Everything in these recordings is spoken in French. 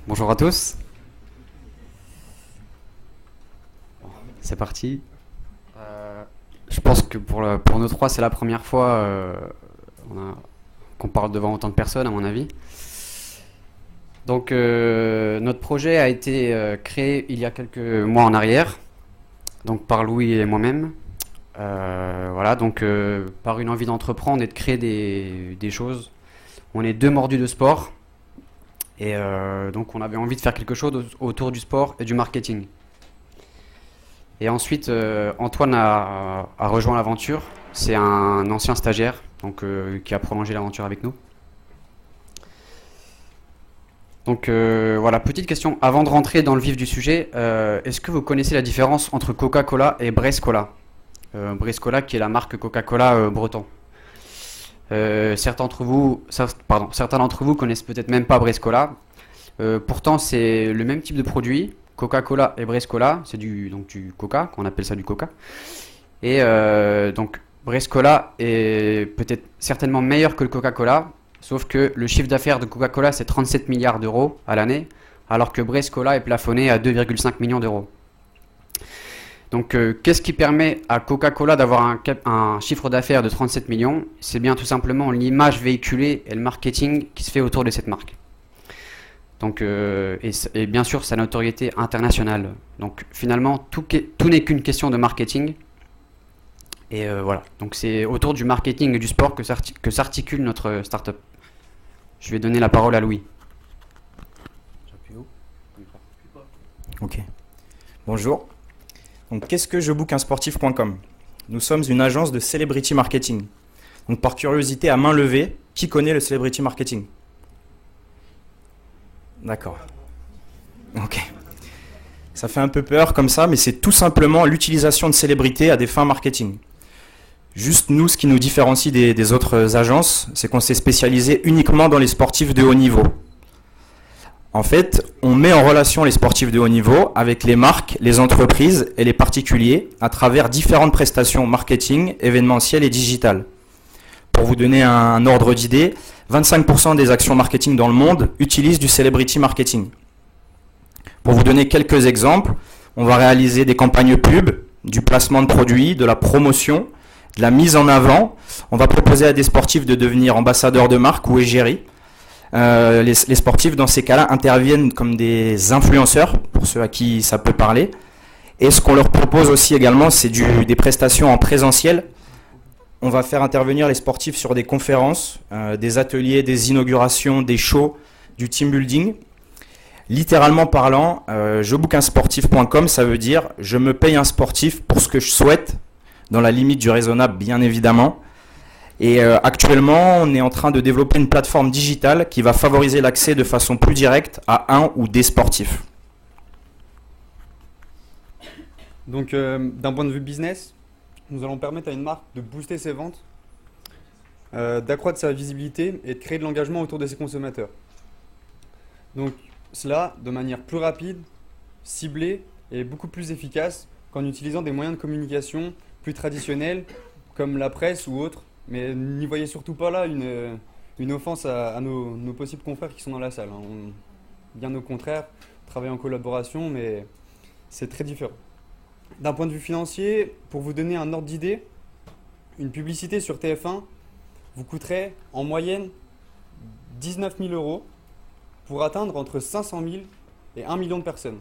Bonjour à tous. C'est parti. Je pense que pour nous trois, c'est la première fois qu'on parle devant autant de personnes, à mon avis. Donc, notre projet a été créé il y a quelques mois en arrière, donc par Louis et moi-même. Voilà, donc par une envie d'entreprendre et de créer des choses. On est deux mordus de sport et donc on avait envie de faire quelque chose autour du sport et du marketing. Et ensuite, Antoine a rejoint l'aventure. C'est un ancien stagiaire donc, qui a prolongé l'aventure avec nous. Donc voilà, petite question. Avant de rentrer dans le vif du sujet, est-ce que vous connaissez la différence entre Coca-Cola et Breeze Cola? Breeze Cola qui est la marque Coca-Cola breton. Certains d'entre vous connaissent peut-être même pas Breeze Cola. Pourtant, c'est le même type de produit. Coca-Cola et Breeze Cola, c'est du Coca, qu'on appelle ça du Coca. Et donc Breeze Cola est peut-être certainement meilleur que le Coca-Cola, sauf que le chiffre d'affaires de Coca-Cola c'est 37 milliards d'euros à l'année, alors que Breeze Cola est plafonné à 2,5 millions d'euros. Donc qu'est-ce qui permet à Coca-Cola d'avoir un chiffre d'affaires de 37 millions? C'est bien tout simplement l'image véhiculée et le marketing qui se fait autour de cette marque. Donc, et bien sûr sa notoriété internationale. Donc finalement tout n'est qu'une question de marketing. Et voilà, donc c'est autour du marketing et du sport que s'articule notre startup. Je vais donner la parole à Louis. J'appuie où? Ok. Bonjour. Donc qu'est-ce que jebookunsportif.com? Nous sommes une agence de celebrity marketing. Donc par curiosité à main levée, qui connaît le celebrity marketing? D'accord. Ok. Ça fait un peu peur comme ça, mais c'est tout simplement l'utilisation de célébrités à des fins marketing. Juste nous, ce qui nous différencie des autres agences, c'est qu'on s'est spécialisé uniquement dans les sportifs de haut niveau. En fait, on met en relation les sportifs de haut niveau avec les marques, les entreprises et les particuliers à travers différentes prestations marketing, événementielles et digitales. Pour vous donner un ordre d'idée, 25% des actions marketing dans le monde utilisent du celebrity marketing. Pour vous donner quelques exemples, on va réaliser des campagnes pub, du placement de produits, de la promotion, de la mise en avant. On va proposer à des sportifs de devenir ambassadeurs de marque ou égérie. Les sportifs, dans ces cas-là, interviennent comme des influenceurs, pour ceux à qui ça peut parler. Et ce qu'on leur propose aussi également, c'est des prestations en présentiel. On va faire intervenir les sportifs sur des conférences, des ateliers, des inaugurations, des shows, du team building. Littéralement parlant, jebookunsportif.com, ça veut dire je me paye un sportif pour ce que je souhaite, dans la limite du raisonnable bien évidemment. Et actuellement, on est en train de développer une plateforme digitale qui va favoriser l'accès de façon plus directe à un ou des sportifs. Donc d'un point de vue business, nous allons permettre à une marque de booster ses ventes, d'accroître sa visibilité et de créer de l'engagement autour de ses consommateurs. Donc cela de manière plus rapide, ciblée et beaucoup plus efficace qu'en utilisant des moyens de communication plus traditionnels comme la presse ou autres. Mais n'y voyez surtout pas là une offense à nos possibles confrères qui sont dans la salle. Bien au contraire, travailler en collaboration, mais c'est très différent. D'un point de vue financier, pour vous donner un ordre d'idée, une publicité sur TF1 vous coûterait en moyenne 19 000 euros pour atteindre entre 500 000 et 1 million de personnes,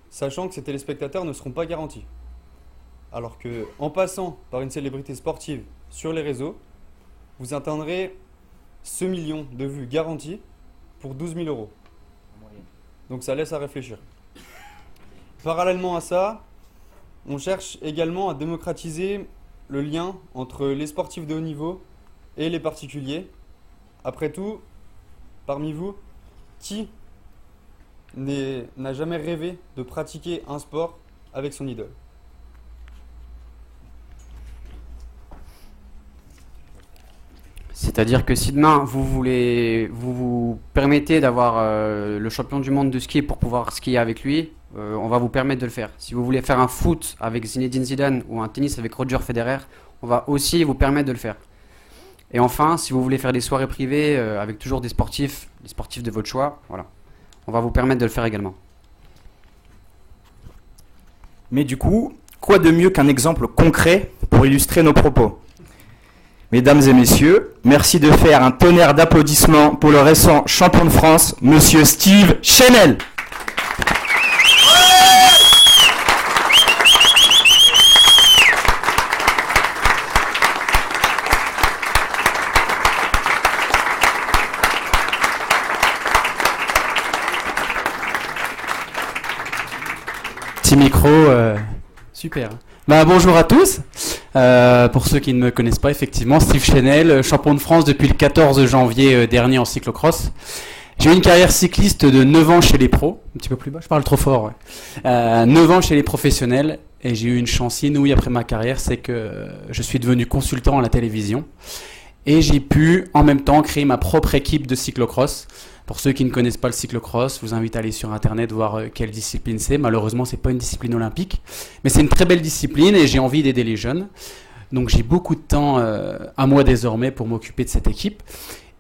sachant que ces téléspectateurs ne seront pas garantis. Alors qu'en passant par une célébrité sportive sur les réseaux, vous atteindrez ce million de vues garanties pour 12 000 euros. Donc ça laisse à réfléchir. Parallèlement à ça, on cherche également à démocratiser le lien entre les sportifs de haut niveau et les particuliers. Après tout, parmi vous, qui n'a jamais rêvé de pratiquer un sport avec son idole? C'est-à-dire que si demain vous permettez d'avoir le champion du monde de ski pour pouvoir skier avec lui, on va vous permettre de le faire. Si vous voulez faire un foot avec Zinedine Zidane ou un tennis avec Roger Federer, on va aussi vous permettre de le faire. Et enfin, si vous voulez faire des soirées privées avec toujours des sportifs de votre choix, voilà, On va vous permettre de le faire également. Mais du coup, quoi de mieux qu'un exemple concret pour illustrer nos propos? Mesdames et messieurs, merci de faire un tonnerre d'applaudissements pour le récent champion de France, Monsieur Steve Chenel. Petit micro, super. Bonjour à tous. Pour ceux qui ne me connaissent pas, effectivement, Steve Chenel, champion de France depuis le 14 janvier dernier en cyclocross. J'ai eu une carrière cycliste de 9 ans chez les pros. Un petit peu plus bas, je parle trop fort. Ouais. 9 ans chez les professionnels et j'ai eu une chance inouïe après ma carrière, c'est que je suis devenu consultant à la télévision et j'ai pu en même temps créer ma propre équipe de cyclocross. Pour ceux qui ne connaissent pas le cyclocross, je vous invite à aller sur internet voir quelle discipline c'est. Malheureusement, c'est pas une discipline olympique, mais c'est une très belle discipline et j'ai envie d'aider les jeunes. Donc j'ai beaucoup de temps à moi désormais pour m'occuper de cette équipe.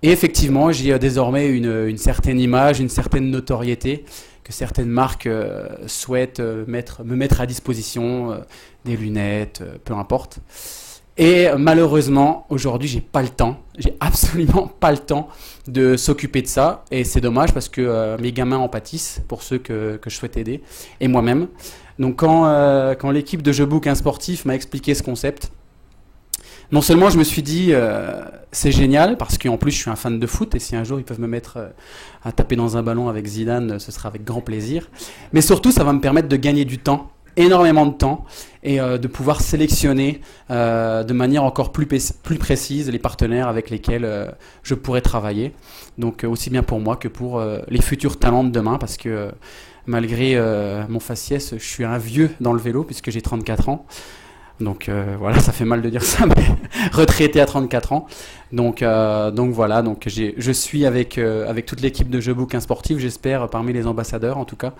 Et effectivement, j'ai désormais une certaine image, une certaine notoriété que certaines marques souhaitent me mettre à disposition, des lunettes, peu importe. Et malheureusement, aujourd'hui, j'ai pas le temps. J'ai absolument pas le temps de s'occuper de ça. Et c'est dommage parce que mes gamins en pâtissent, pour ceux que je souhaite aider, et moi-même. Donc quand l'équipe de Je Book un sportif m'a expliqué ce concept, non seulement je me suis dit c'est génial, parce qu'en plus je suis un fan de foot, et si un jour ils peuvent me mettre à taper dans un ballon avec Zidane, ce sera avec grand plaisir. Mais surtout, ça va me permettre de gagner du temps, énormément de temps, et de pouvoir sélectionner de manière encore plus précise les partenaires avec lesquels je pourrais travailler. Donc aussi bien pour moi que pour les futurs talents de demain, parce que malgré mon faciès, je suis un vieux dans le vélo puisque j'ai 34 ans. Donc voilà, ça fait mal de dire ça, mais retraité à 34 ans. Donc voilà, donc je suis avec toute l'équipe de Je Book un sportif, j'espère parmi les ambassadeurs en tout cas.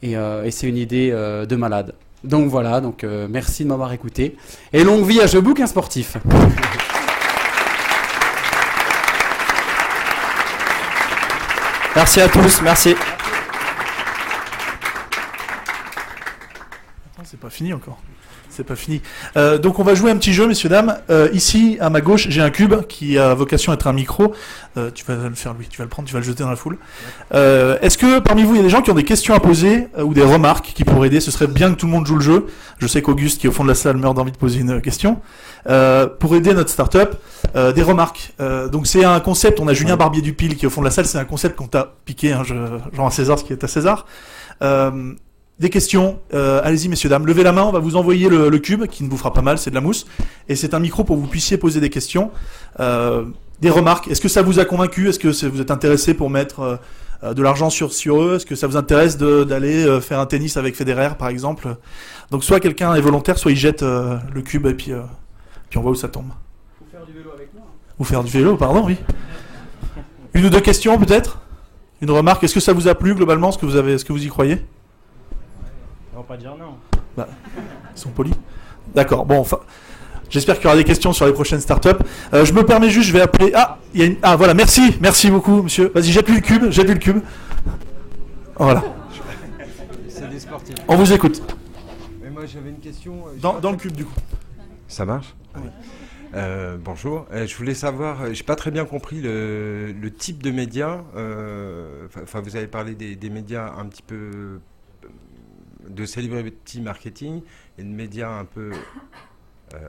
Et c'est une idée de malade. Donc voilà, donc merci de m'avoir écouté. Et longue vie à Je Book un sportif. Merci à tous, merci. Attends, c'est pas fini encore. C'est pas fini. Donc on va jouer un petit jeu, messieurs, dames. Ici, à ma gauche, j'ai un cube qui a vocation à être un micro. Tu vas le faire, lui. Tu vas le prendre, tu vas le jeter dans la foule. Est-ce que parmi vous, il y a des gens qui ont des questions à poser ou des remarques qui pourraient aider? Ce serait bien que tout le monde joue le jeu. Je sais qu'Auguste, qui est au fond de la salle, meurt d'envie de poser une question. Pour aider notre start-up, des remarques. Donc c'est un concept. On a Julien Barbier du Pile qui est au fond de la salle. C'est un concept qu'on t'a piqué, hein, genre à César, ce qui est à César. Des questions, allez-y messieurs, dames, levez la main, on va vous envoyer le cube, qui ne vous fera pas mal, c'est de la mousse, et c'est un micro pour que vous puissiez poser des questions, des remarques. Est-ce que ça vous a convaincu? Est-ce que vous êtes intéressé pour mettre de l'argent sur eux? Est-ce que ça vous intéresse d'aller faire un tennis avec Federer, par exemple? Donc soit quelqu'un est volontaire, soit il jette le cube, et puis on voit où ça tombe. Ou faire du vélo avec moi. Ou faire du vélo, pardon, oui. Une ou deux questions peut-être? Une remarque? Est-ce que ça vous a plu globalement? Est-ce que vous y croyez? On va pas dire non. Bah, ils sont polis. D'accord, bon, enfin, j'espère qu'il y aura des questions sur les prochaines startups. Je me permets juste, je vais appeler... Ah, voilà, merci beaucoup, monsieur. Vas-y, jette-lui le cube. Voilà. C'est des sportifs. On vous écoute. Mais moi, j'avais une question. Dans le cube, du coup. Ça marche? Oui. Bonjour. Je voulais savoir, j'ai pas très bien compris le type de médias. Enfin, vous avez parlé des médias un petit peu... de celebrity marketing et de médias un peu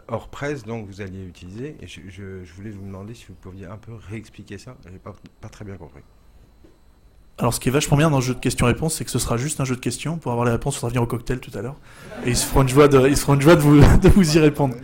hors presse, donc vous alliez utiliser. Et je voulais vous demander si vous pouviez un peu réexpliquer ça. Je n'ai pas très bien compris. Alors, ce qui est vachement bien dans le jeu de questions-réponses, c'est que ce sera juste un jeu de questions. Pour avoir les réponses, il faudra venir au cocktail tout à l'heure. Et ils se feront une joie de vous y répondre.